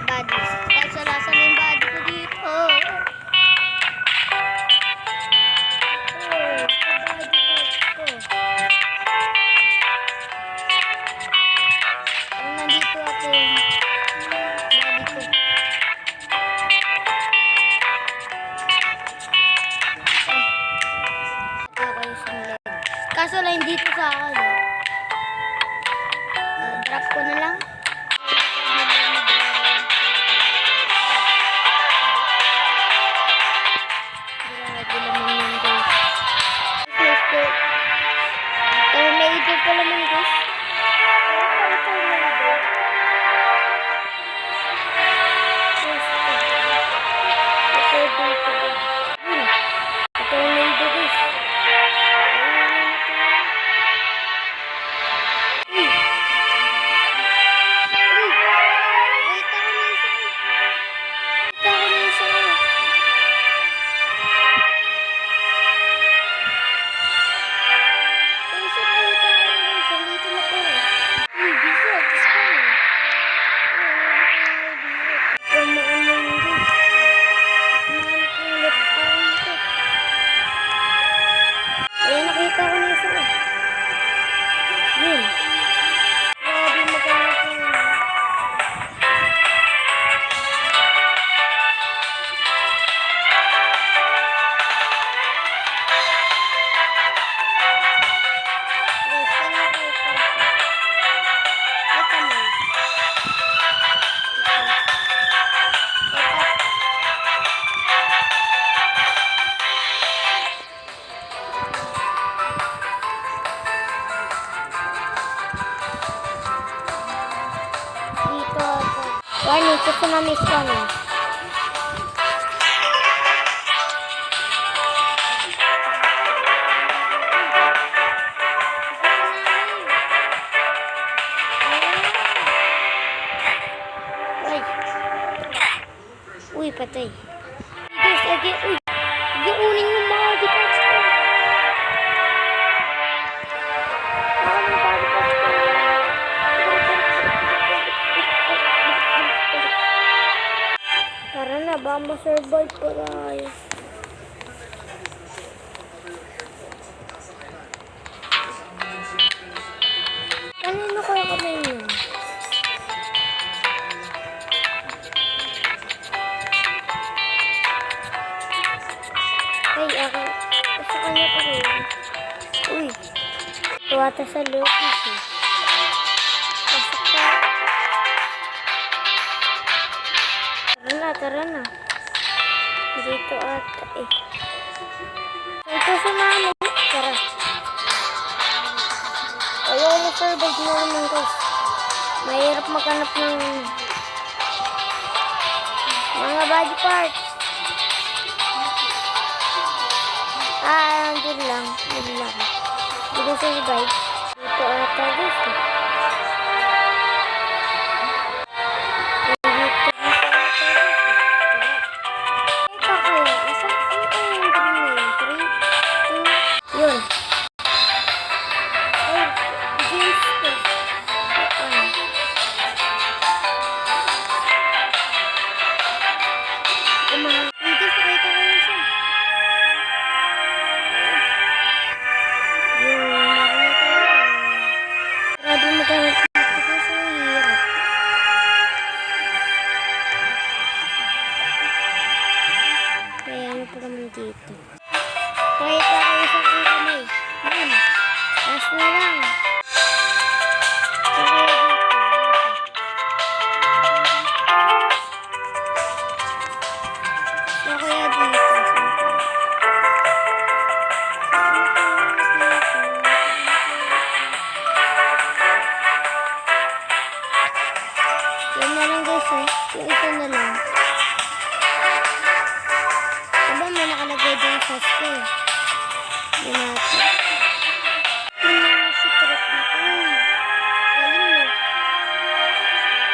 bodies. Kaso nasa na yung body ko dito. Nandito ako yung body ko. Kaso lang dito sa akin. Drop ko na lang. Tornado pala man guys. Warning, tsunami is coming. Uy, patay. Guys, uy. Giunin yung mga departs ko. Tara na, baka ma-survive pa tayo. Kanino kaya kami yun? Ay, ako. Sa kanya pa rin. Uy. Tuwata sa loob. Pasok pa. Tara na. Dito ata eh. Ito sa namin. Tara. Ayaw mo survive mo naman guys. Mahirap maghanap ng mga body parts. Dito lang. Dito sa survive. Dito ata guys eh. Dito. Kahit ako isang kamay. Yun. Last na lang. Kaya dito. So, kaya dito. Yan na lang guys eh. Yung isa na lang. Nakalagay dyan sa school. Yun natin. Tingnan mo si Trek dito. Galing mo.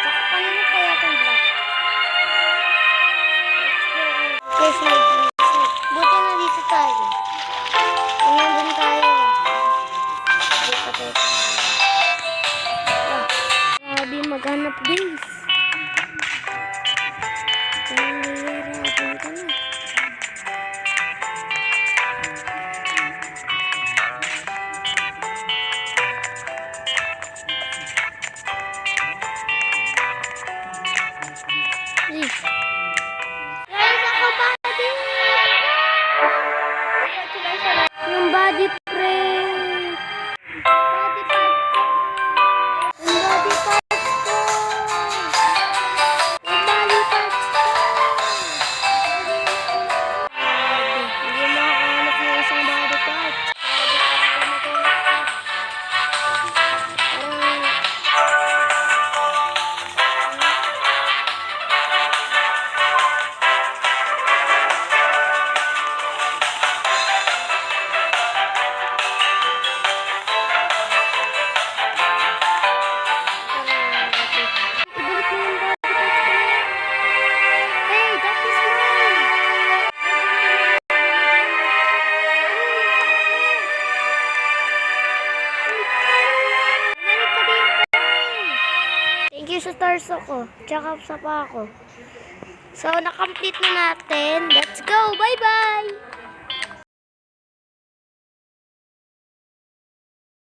Tsaka kanino kaya itong block? Let's go. Buti na dito tayo. Kung nandun tayo. Hindi pa tayo. Grabe maghanap guys. Guys, ako body! Yung body print! Body part ko! Yung body parts ko! Yung body parts ko! Hindi makahanap ng isang body part. Ibalik mo yung body parts ko na yan. Hey, that is mine! Bumalik ka dito! Thank you sa stars ako. Tsaka sa pa ako. So, na-complete na natin. Let's go! Bye-bye!